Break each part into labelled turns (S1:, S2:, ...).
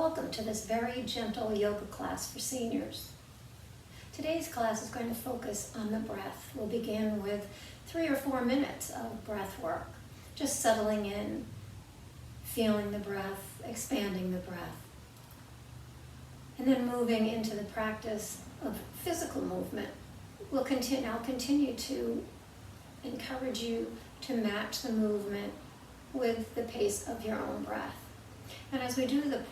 S1: Welcome to this very gentle yoga class for seniors. Today's class is going to focus on the breath. We'll begin with 3 or 4 minutes of breath work, just settling in, feeling the breath, expanding the breath, and then moving into the practice of physical movement. I'll continue to encourage you to match the movement with the pace of your own breath. And as we do the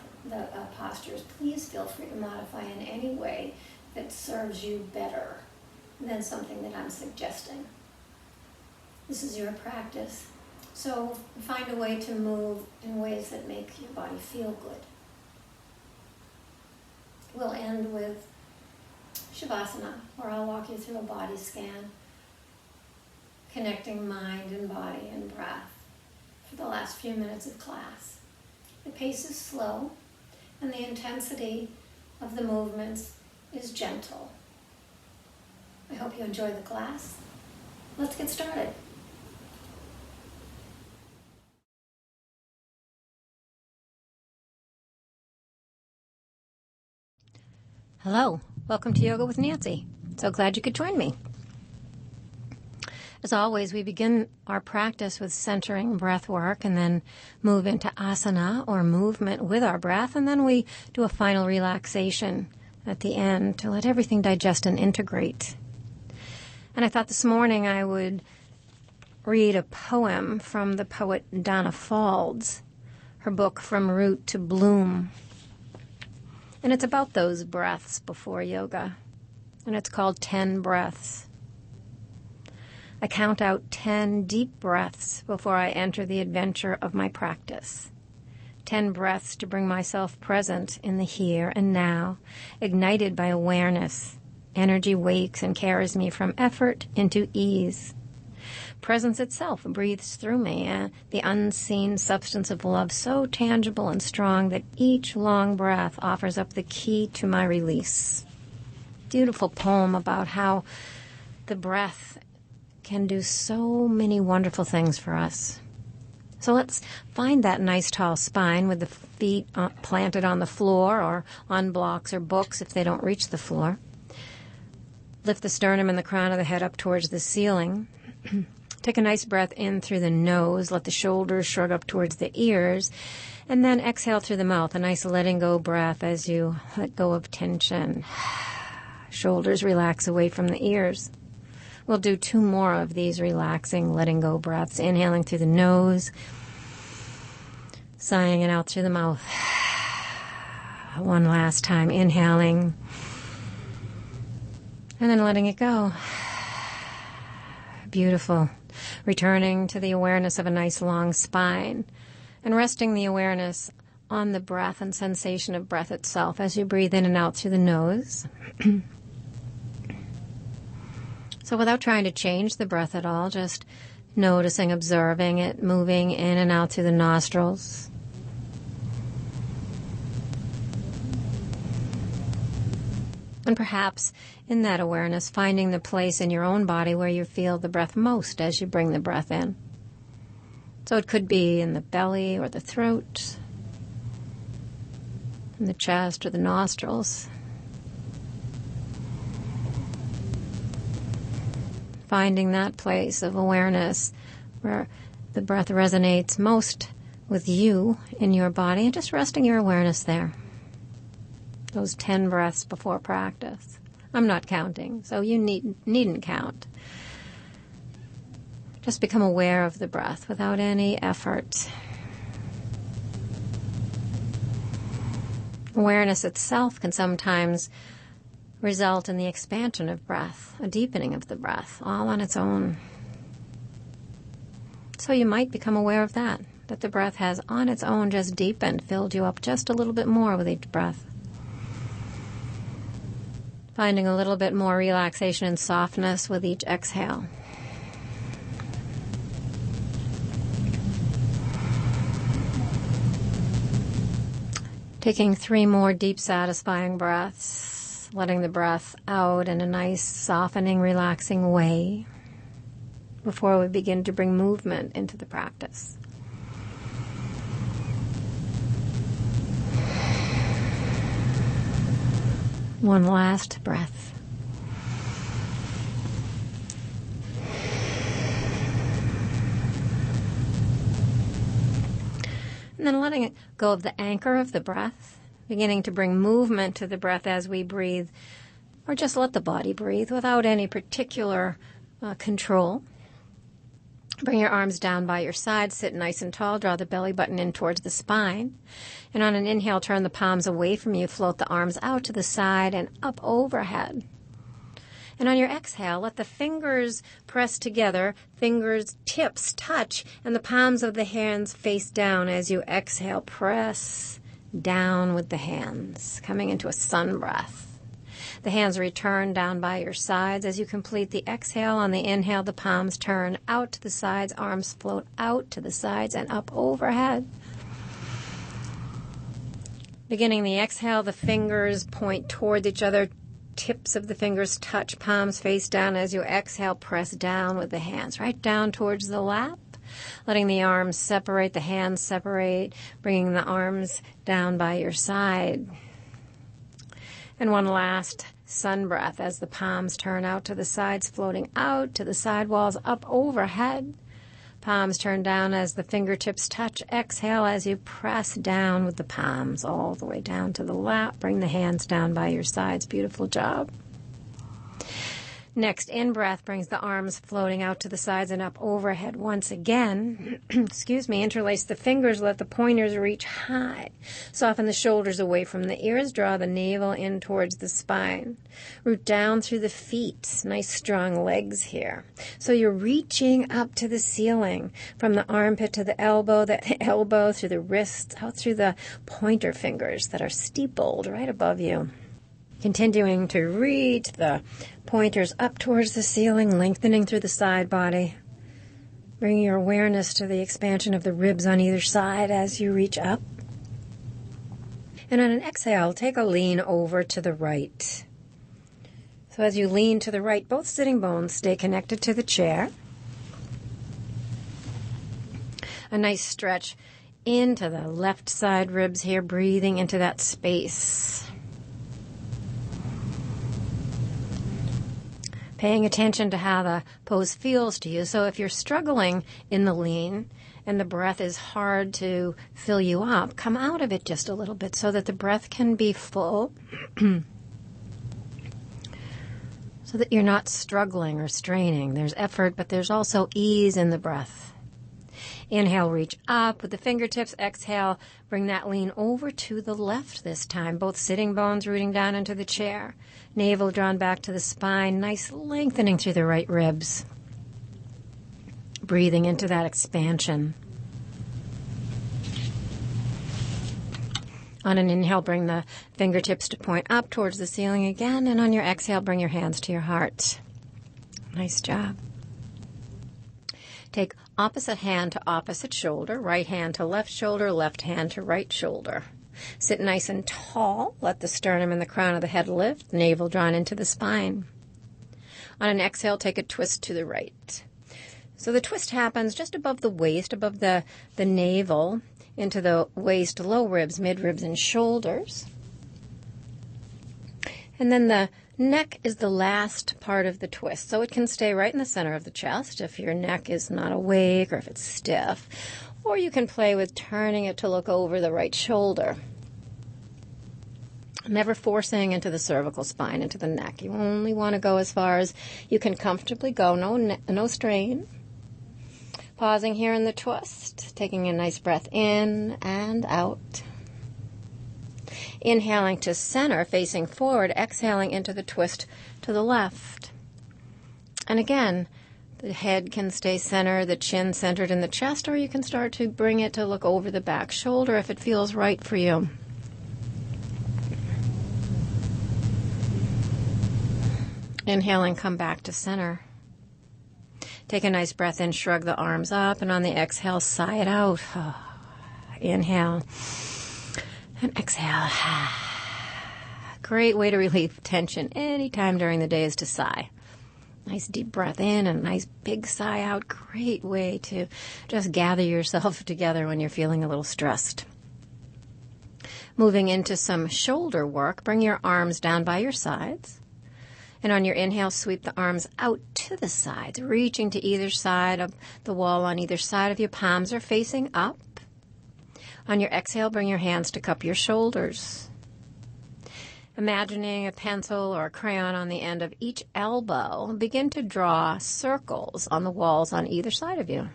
S1: postures, please feel free to modify in any way that serves you better than something that I'm suggesting. This is your practice, so find a way to move in ways that make your body feel good. We'll end with Shavasana, where I'll walk you through a body scan, connecting mind and body and breath for the last few minutes of class. The pace is slow, and the intensity of the movements is gentle. I hope you enjoy the class. Let's get started.
S2: Hello, welcome to Yoga with Nancy. So glad you could join me. As always, we begin our practice with centering breath work and then move into asana or movement with our breath, and then we do a final relaxation at the end to let everything digest and integrate. And I thought this morning I would read a poem from the poet Donna Faulds, her book From Root to Bloom. And it's about those breaths before yoga, and it's called 10 Breaths. I count out 10 deep breaths before I enter the adventure of my practice. 10 breaths to bring myself present in the here and now, ignited by awareness. Energy wakes and carries me from effort into ease. Presence itself breathes through me, and the unseen substance of love so tangible and strong that each long breath offers up the key to my release. Beautiful poem about how the breath can do so many wonderful things for us. So let's find that nice tall spine with the feet planted on the floor or on blocks or books if they don't reach the floor. Lift the sternum and the crown of the head up towards the ceiling. Take a nice breath in through the nose. Let the shoulders shrug up towards the ears. And then exhale through the mouth, a nice letting go breath as you let go of tension. Shoulders relax away from the ears. We'll do 2 more of these relaxing, letting go breaths. Inhaling through the nose, sighing it out through the mouth. One last time, inhaling, and then letting it go. Beautiful. Returning to the awareness of a nice long spine and resting the awareness on the breath and sensation of breath itself as you breathe in and out through the nose. So without trying to change the breath at all, just noticing, observing it, moving in and out through the nostrils. And perhaps in that awareness, finding the place in your own body where you feel the breath most as you bring the breath in. So it could be in the belly or the throat, in the chest or the nostrils. Finding that place of awareness where the breath resonates most with you in your body, and just resting your awareness there. Those 10 breaths before practice. I'm not counting, so you needn't count. Just become aware of the breath without any effort. Awareness itself can sometimes result in the expansion of breath, a deepening of the breath, all on its own. So you might become aware of that the breath has on its own just deepened, filled you up just a little bit more with each breath. Finding a little bit more relaxation and softness with each exhale. Taking 3 more deep, satisfying breaths. Letting the breath out in a nice, softening, relaxing way before we begin to bring movement into the practice. One last breath. And then letting it go of the anchor of the breath, beginning to bring movement to the breath as we breathe, or just let the body breathe without any particular control. Bring your arms down by your sides, sit nice and tall, draw the belly button in towards the spine. And on an inhale, turn the palms away from you, float the arms out to the side and up overhead. And on your exhale, let the fingers press together, fingers tips touch, and the palms of the hands face down as you exhale. Press down with the hands, coming into a sun breath. The hands return down by your sides as you complete the exhale. On the inhale, the palms turn out to the sides, arms float out to the sides and up overhead. Beginning the exhale, the fingers point towards each other. Tips of the fingers touch, palms face down. As you exhale, press down with the hands right down towards the lap. Letting the arms separate, the hands separate, bringing the arms down by your side. And one last sun breath as the palms turn out to the sides, floating out to the side walls, up overhead. Palms turn down as the fingertips touch. Exhale as you press down with the palms all the way down to the lap. Bring the hands down by your sides. Beautiful job. Next, in-breath brings the arms floating out to the sides and up overhead once again. Interlace the fingers, let the pointers reach high. Soften the shoulders away from the ears, draw the navel in towards the spine. Root down through the feet, nice strong legs here. So you're reaching up to the ceiling, from the armpit to the elbow through the wrists, out through the pointer fingers that are steepled right above you. Continuing to reach the pointers up towards the ceiling, lengthening through the side body. Bring your awareness to the expansion of the ribs on either side as you reach up. And on an exhale, take a lean over to the right. So as you lean to the right, both sitting bones stay connected to the chair. A nice stretch into the left side ribs here, breathing into that space. Paying attention to how the pose feels to you. So if you're struggling in the lean and the breath is hard to fill you up, come out of it just a little bit so that the breath can be full, so that you're not struggling or straining. There's effort, but there's also ease in the breath. Inhale, reach up with the fingertips. Exhale, bring that lean over to the left this time. Both sitting bones rooting down into the chair. Navel drawn back to the spine. Nice lengthening through the right ribs. Breathing into that expansion. On an inhale, bring the fingertips to point up towards the ceiling again. And on your exhale, bring your hands to your heart. Nice job. Take opposite hand to opposite shoulder, right hand to left shoulder, left hand to right shoulder. Sit nice and tall. Let the sternum and the crown of the head lift, navel drawn into the spine. On an exhale, take a twist to the right. So the twist happens just above the waist, above the navel, into the waist, low ribs, mid ribs, and shoulders. And then the neck is the last part of the twist, so it can stay right in the center of the chest if your neck is not awake or if it's stiff. Or you can play with turning it to look over the right shoulder. Never forcing into the cervical spine, into the neck. You only want to go as far as you can comfortably go, no strain. Pausing here in the twist, taking a nice breath in and out. Inhaling to center, facing forward, exhaling into the twist to the left. And again, the head can stay centered, the chin centered in the chest, or you can start to bring it to look over the back shoulder if it feels right for you. Inhaling, come back to center. Take a nice breath in, shrug the arms up, and on the exhale, sigh it out. Inhale. And exhale. Great way to relieve tension anytime during the day is to sigh. Nice deep breath in and a nice big sigh out. Great way to just gather yourself together when you're feeling a little stressed. Moving into some shoulder work, bring your arms down by your sides. And on your inhale, sweep the arms out to the sides, reaching to either side of the wall on either side of you. Palms are facing up. On your exhale, bring your hands to cup your shoulders. Imagining a pencil or a crayon on the end of each elbow, begin to draw circles on the walls on either side of you.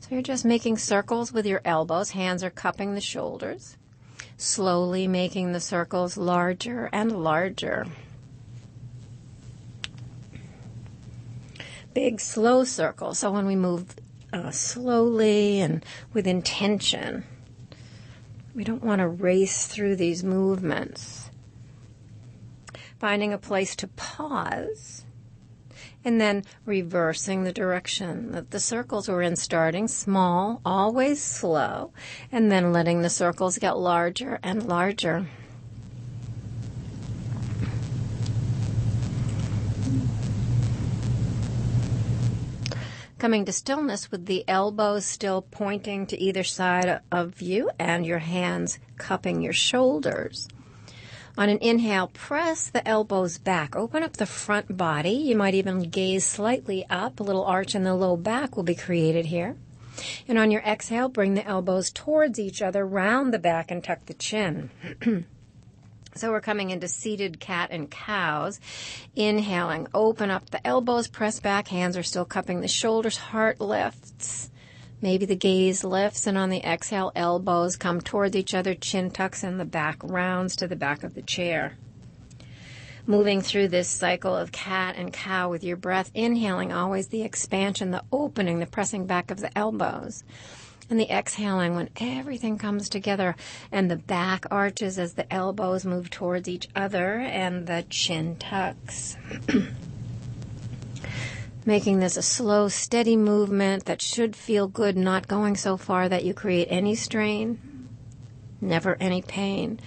S2: So you're just making circles with your elbows. Hands are cupping the shoulders, slowly making the circles larger and larger. Big, slow circles. So when we move slowly and with intention, we don't want to race through these movements. Finding a place to pause and then reversing the direction that the circles were in, starting small, always slow, and then letting the circles get larger and larger. Coming to stillness with the elbows still pointing to either side of you and your hands cupping your shoulders. On an inhale, press the elbows back. Open up the front body. You might even gaze slightly up. A little arch in the low back will be created here. And on your exhale, bring the elbows towards each other, round the back, and tuck the chin. So we're coming into seated cat and cows. Inhaling, open up the elbows, press back. Hands are still cupping the shoulders. Heart lifts. Maybe the gaze lifts, and on the exhale, elbows come towards each other, chin tucks, and the back rounds to the back of the chair. Moving through this cycle of cat and cow with your breath, inhaling always the expansion, the opening, the pressing back of the elbows. And the exhaling when everything comes together and the back arches as the elbows move towards each other and the chin tucks. Making this a slow, steady movement that should feel good, not going so far that you create any strain, never any pain.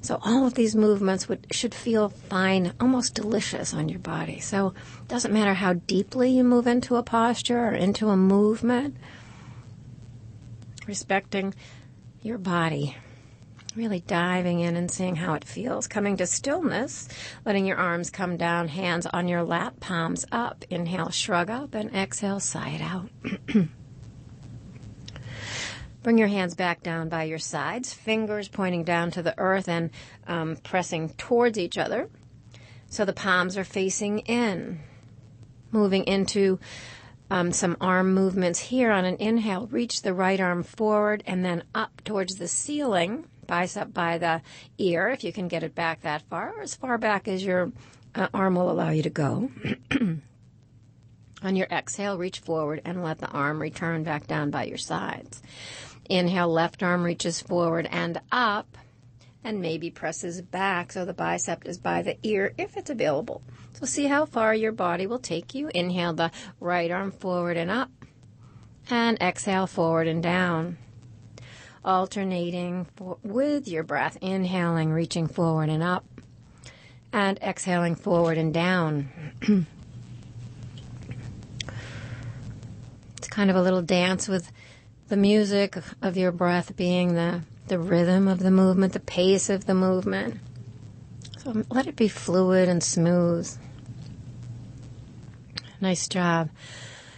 S2: So all of these movements should feel fine, almost delicious on your body. So it doesn't matter how deeply you move into a posture or into a movement. Respecting your body, really diving in and seeing how it feels. Coming to stillness, letting your arms come down, hands on your lap, palms up. Inhale, shrug up, and exhale, sigh it out. Bring your hands back down by your sides, fingers pointing down to the earth and pressing towards each other. So the palms are facing in. Moving into some arm movements here. On an inhale, reach the right arm forward and then up towards the ceiling, bicep by the ear, if you can get it back that far, or as far back as your arm will allow you to go. On your exhale, reach forward and let the arm return back down by your sides. Inhale, left arm reaches forward and up, and maybe presses back so the bicep is by the ear if it's available. So see how far your body will take you. Inhale the right arm forward and up, and exhale forward and down. Alternating with your breath, inhaling, reaching forward and up, and exhaling forward and down. It's kind of a little dance with the music of your breath being the rhythm of the movement, the pace of the movement. So let it be fluid and smooth. Nice job.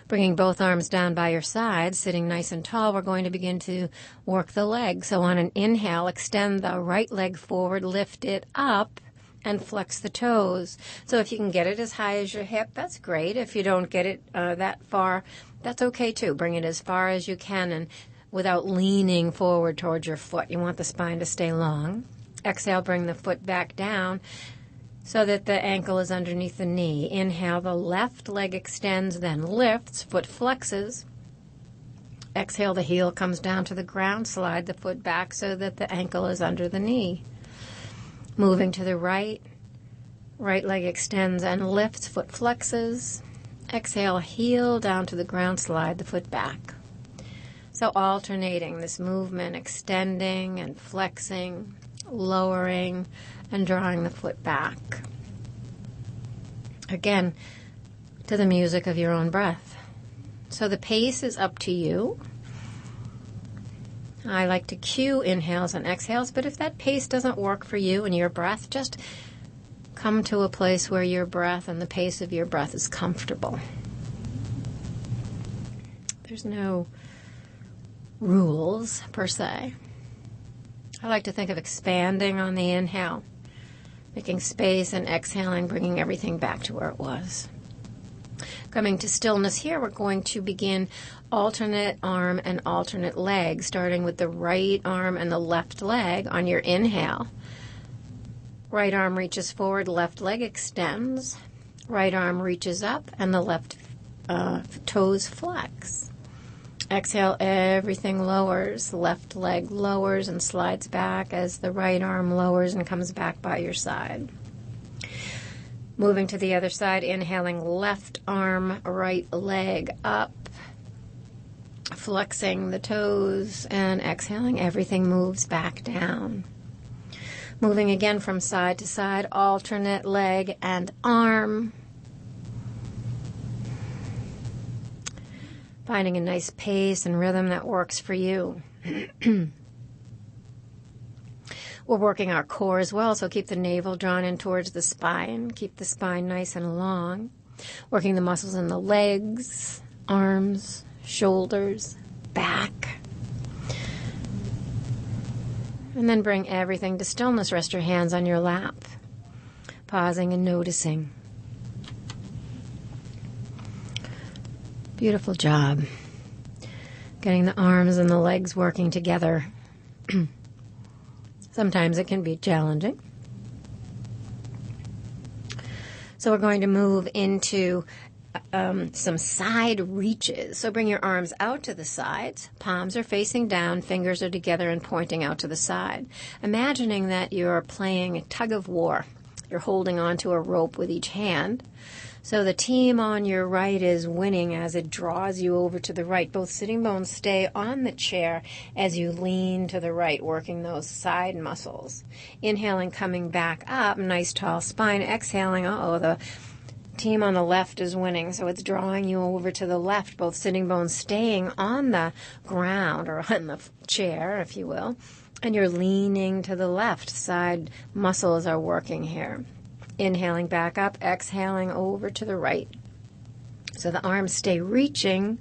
S2: Bringing both arms down by your sides, sitting nice and tall, we're going to begin to work the legs. So on an inhale, extend the right leg forward, lift it up, and flex the toes. So if you can get it as high as your hip, that's great. If you don't get it that far, that's okay too. Bring it as far as you can and without leaning forward towards your foot. You want the spine to stay long. Exhale, bring the foot back down so that the ankle is underneath the knee. Inhale, the left leg extends, then lifts, foot flexes. Exhale, the heel comes down to the ground. Slide the foot back so that the ankle is under the knee. Moving to the right, right leg extends and lifts, foot flexes. Exhale, heel down to the ground, slide the foot back. So alternating this movement, extending and flexing, lowering and drawing the foot back. Again, to the music of your own breath. So the pace is up to you. I like to cue inhales and exhales, but if that pace doesn't work for you and your breath, just come to a place where your breath and the pace of your breath is comfortable. There's no rules, per se. I like to think of expanding on the inhale, making space, and exhaling, bringing everything back to where it was. Coming to stillness here, we're going to begin alternate arm and alternate leg, starting with the right arm and the left leg on your inhale. Right arm reaches forward, left leg extends. Right arm reaches up, and the left toes flex. Exhale, everything lowers. Left leg lowers and slides back as the right arm lowers and comes back by your side. Moving to the other side, inhaling left arm, right leg up, flexing the toes, and exhaling, everything moves back down. Moving again from side to side, alternate leg and arm. Finding a nice pace and rhythm that works for you. We're working our core as well, so keep the navel drawn in towards the spine. Keep the spine nice and long. Working the muscles in the legs, arms, shoulders, back. And then bring everything to stillness. Rest your hands on your lap, pausing and noticing. Beautiful job. Getting the arms and the legs working together. Sometimes it can be challenging. So we're going to move into some side reaches. So bring your arms out to the sides. Palms are facing down, fingers are together and pointing out to the side. Imagining that you're playing a tug of war. You're holding onto a rope with each hand. So the team on your right is winning as it draws you over to the right. Both sitting bones stay on the chair as you lean to the right, working those side muscles. Inhaling, coming back up, nice tall spine. Exhaling, the team on the left is winning, so it's drawing you over to the left, both sitting bones staying on the ground or on the chair, if you will. And you're leaning to the left. Side muscles are working here. Inhaling back up, exhaling over to the right. So the arms stay reaching,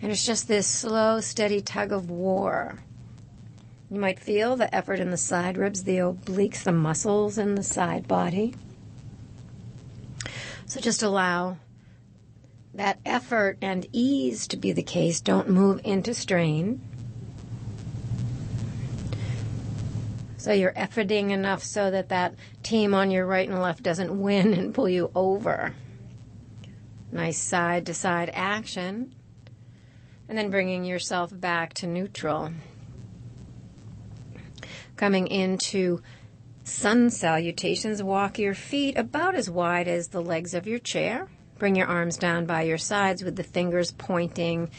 S2: and it's just this slow, steady tug of war. You might feel the effort in the side ribs, the obliques, the muscles in the side body. So just allow that effort and ease to be the case. Don't move into strain. So you're efforting enough so that that team on your right and left doesn't win and pull you over. Nice side-to-side action. And then bringing yourself back to neutral. Coming into sun salutations, walk your feet about as wide as the legs of your chair. Bring your arms down by your sides with the fingers pointing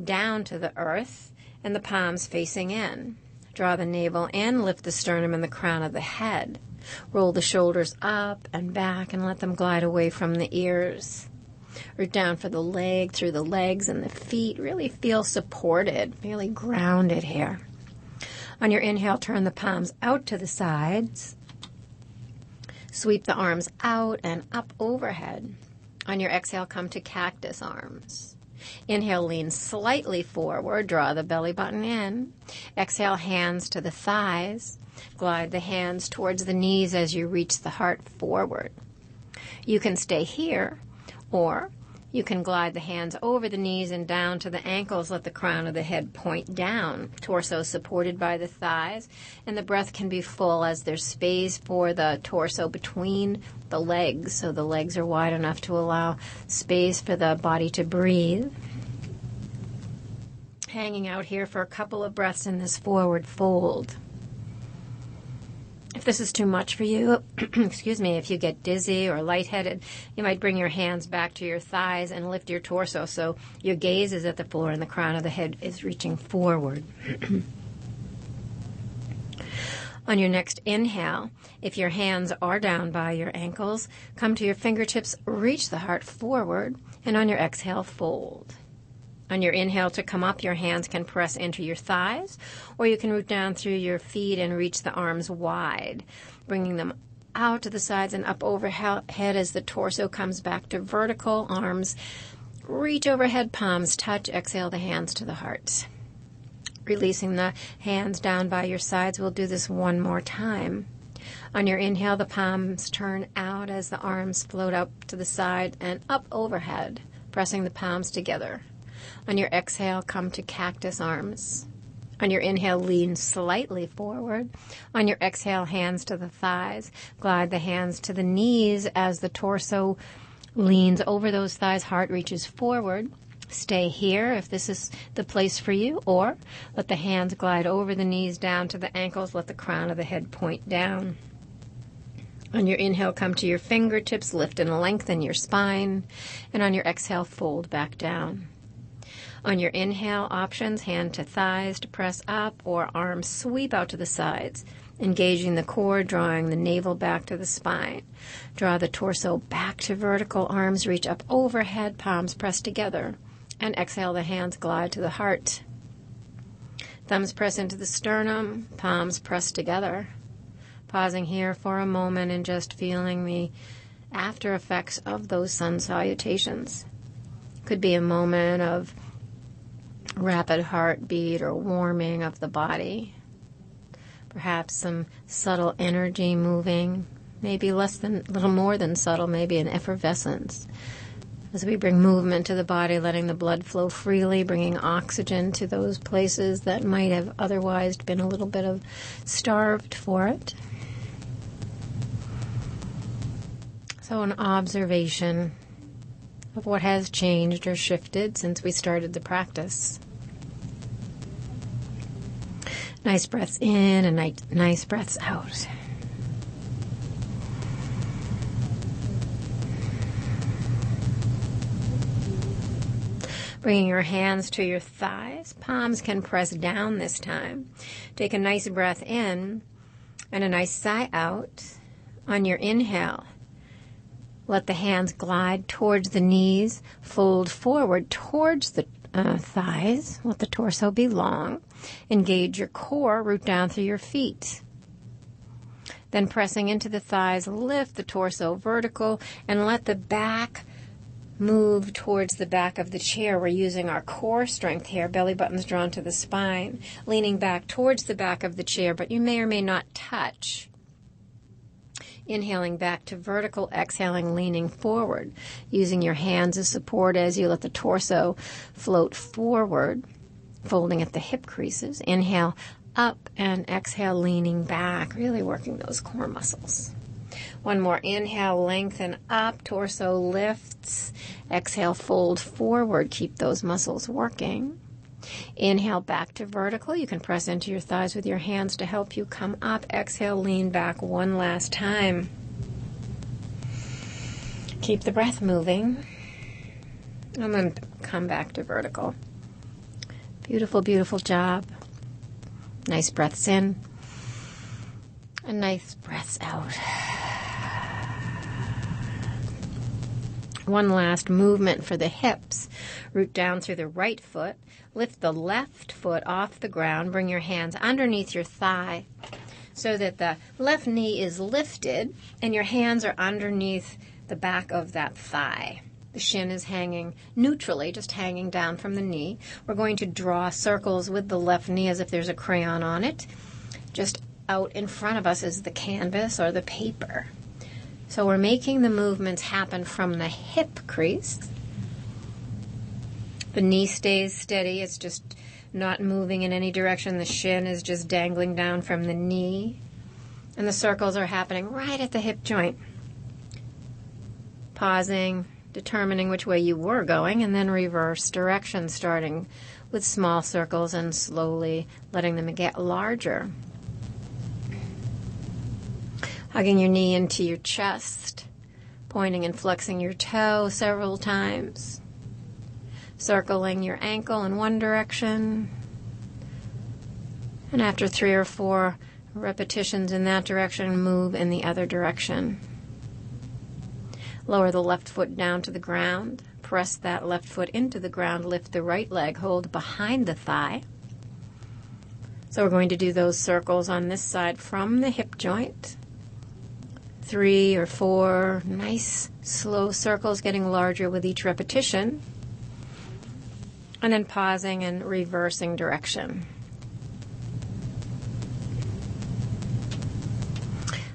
S2: down to the earth and the palms facing in. Draw the navel in, lift the sternum and the crown of the head. Roll the shoulders up and back and let them glide away from the ears. Root down for the leg, through the legs and the feet. Really feel supported, really grounded here. On your inhale, turn the palms out to the sides. Sweep the arms out and up overhead. On your exhale, come to cactus arms. Inhale, lean slightly forward, draw the belly button in. Exhale, hands to the thighs. Glide the hands towards the knees as you reach the heart forward. You can stay here, or you can glide the hands over the knees and down to the ankles. Let the crown of the head point down. Torso supported by the thighs, and the breath can be full as there's space for the torso between the legs, so the legs are wide enough to allow space for the body to breathe. Hanging out here for a couple of breaths in this forward fold. If this is too much for you, if you get dizzy or lightheaded, you might bring your hands back to your thighs and lift your torso so your gaze is at the floor and the crown of the head is reaching forward. On your next inhale, if your hands are down by your ankles, come to your fingertips, reach the heart forward, and on your exhale, fold. On your inhale to come up, your hands can press into your thighs, or you can root down through your feet and reach the arms wide, bringing them out to the sides and up overhead as the torso comes back to vertical. Arms reach overhead, palms touch. Exhale the hands to the heart. Releasing the hands down by your sides. We'll do this one more time. On your inhale, the palms turn out as the arms float up to the side and up overhead, pressing the palms together. On your exhale, come to cactus arms. On your inhale, lean slightly forward. On your exhale, hands to the thighs. Glide the hands to the knees as the torso leans over those thighs. Heart reaches forward. Stay here if this is the place for you, or let the hands glide over the knees down to the ankles. Let the crown of the head point down. On your inhale, come to your fingertips. Lift and lengthen your spine. And on your exhale, fold back down. On your inhale, options, hand to thighs to press up, or arms sweep out to the sides, engaging the core, drawing the navel back to the spine. Draw the torso back to vertical, arms reach up overhead, palms press together, and exhale, the hands glide to the heart. Thumbs press into the sternum, palms press together. Pausing here for a moment and just feeling the after effects of those sun salutations. Could be a moment of rapid heartbeat or warming of the body. Perhaps some subtle energy moving, maybe a little more than subtle, maybe an effervescence. As we bring movement to the body, letting the blood flow freely, bringing oxygen to those places that might have otherwise been a little bit of starved for it. So an observation of what has changed or shifted since we started the practice. Nice breaths in and nice breaths out. Bringing your hands to your thighs. Palms can press down this time. Take a nice breath in and a nice sigh out. On your inhale, let the hands glide towards the knees, fold forward towards the thighs. Let the torso be long. Engage your core, root down through your feet. Then pressing into the thighs, lift the torso vertical and let the back move towards the back of the chair. We're using our core strength here, belly buttons drawn to the spine, leaning back towards the back of the chair, but you may or may not touch. Inhaling back to vertical, exhaling, leaning forward, using your hands as support as you let the torso float forward, folding at the hip creases. Inhale up and exhale, leaning back, really working those core muscles. One more inhale, lengthen up, torso lifts. Exhale, fold forward, keep those muscles working. Inhale back to vertical. You can press into your thighs with your hands to help you come up. Exhale, lean back one last time. Keep the breath moving. And then come back to vertical. Beautiful, beautiful job. Nice breaths in. And nice breaths out. One last movement for the hips. Root down through the right foot. Lift the left foot off the ground. Bring your hands underneath your thigh so that the left knee is lifted and your hands are underneath the back of that thigh. The shin is hanging neutrally, just hanging down from the knee. We're going to draw circles with the left knee as if there's a crayon on it. Just out in front of us is the canvas or the paper. So we're making the movements happen from the hip crease. The knee stays steady. It's just not moving in any direction. The shin is just dangling down from the knee. And the circles are happening right at the hip joint. Pausing, determining which way you were going, and then reverse direction, starting with small circles and slowly letting them get larger. Hugging your knee into your chest, pointing and flexing your toe several times. Circling your ankle in one direction. And after 3 or 4 repetitions in that direction, move in the other direction. Lower the left foot down to the ground. press that left foot into the ground, lift the right leg, hold behind the thigh. So we're going to do those circles on this side from the hip joint. 3 or 4 nice slow circles, getting larger with each repetition. And then pausing and reversing direction.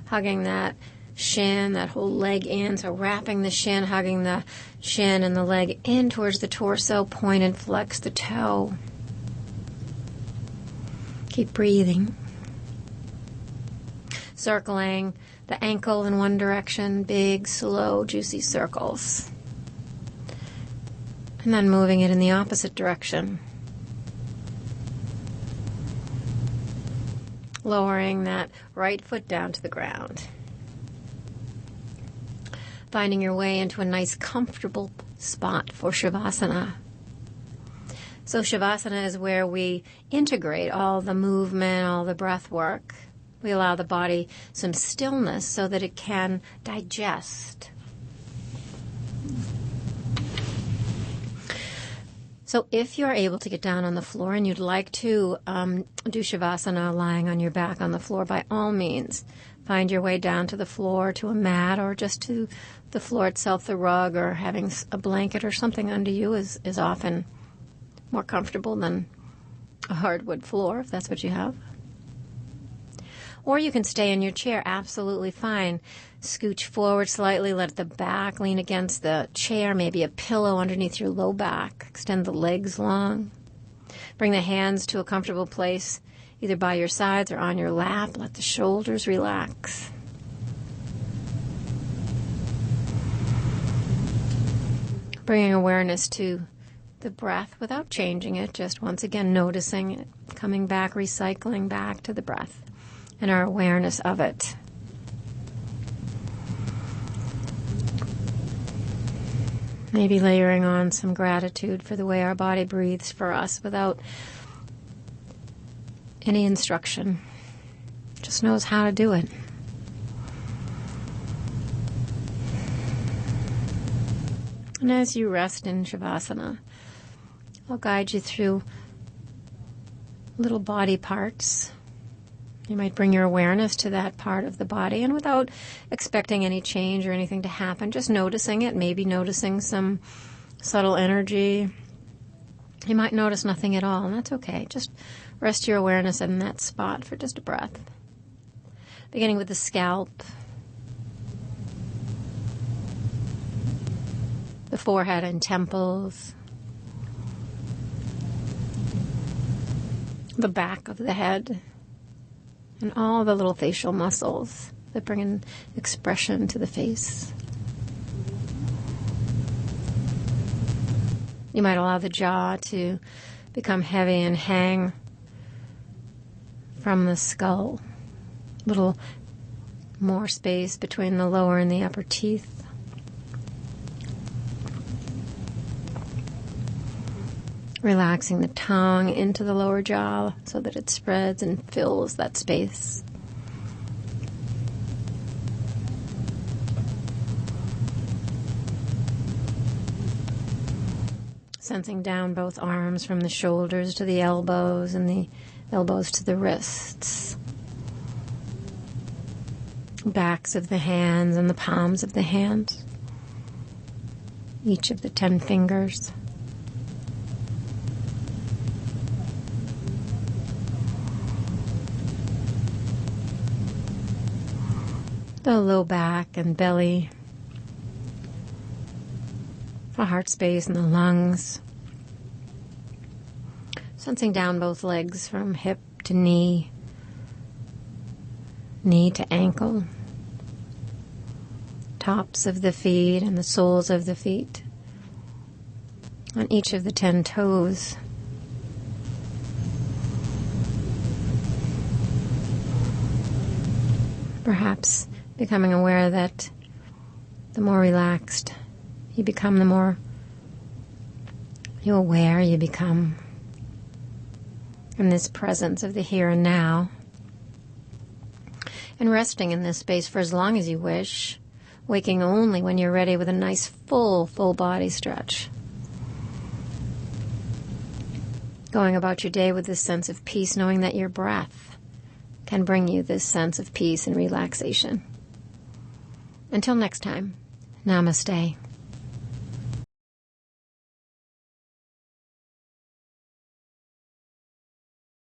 S2: Hugging that shin, that whole leg in. So wrapping the shin, hugging the shin and the leg in towards the torso. Point and flex the toe. Keep breathing. Circling the ankle in one direction, big, slow, juicy circles. And then moving it in the opposite direction. Lowering that right foot down to the ground. Finding your way into a nice, comfortable spot for Shavasana. So Shavasana is where we integrate all the movement, all the breath work. We allow the body some stillness so that it can digest. So if you're able to get down on the floor and you'd like to do Shavasana lying on your back on the floor, by all means, find your way down to the floor, to a mat, or just to the floor itself, the rug, or having a blanket or something under you is often more comfortable than a hardwood floor, if that's what you have. Or you can stay in your chair, absolutely fine. Scooch forward slightly, let the back lean against the chair, maybe a pillow underneath your low back. Extend the legs long. Bring the hands to a comfortable place, either by your sides or on your lap. Let the shoulders relax. Bringing awareness to the breath without changing it, just once again noticing it, coming back, recycling back to the breath and our awareness of it. Maybe layering on some gratitude for the way our body breathes for us without any instruction. Just knows how to do it. And as you rest in Shavasana, I'll guide you through little body parts. You might bring your awareness to that part of the body, and without expecting any change or anything to happen, just noticing it, maybe noticing some subtle energy. You might notice nothing at all, and that's okay. Just rest your awareness in that spot for just a breath. Beginning with the scalp, the forehead and temples, the back of the head, and all the little facial muscles that bring an expression to the face. You might allow the jaw to become heavy and hang from the skull. A little more space between the lower and the upper teeth. Relaxing the tongue into the lower jaw so that it spreads and fills that space. Sensing down both arms from the shoulders to the elbows and the elbows to the wrists. Backs of the hands and the palms of the hands. Each of the 10 fingers. The low back and belly, the heart space and the lungs. Sensing down both legs from hip to knee, knee to ankle, tops of the feet and the soles of the feet, on each of the 10 toes. Perhaps becoming aware that the more relaxed you become, the more aware you become in this presence of the here and now. And resting in this space for as long as you wish, waking only when you're ready with a nice full body stretch. Going about your day with this sense of peace, knowing that your breath can bring you this sense of peace and relaxation. Until next time, namaste.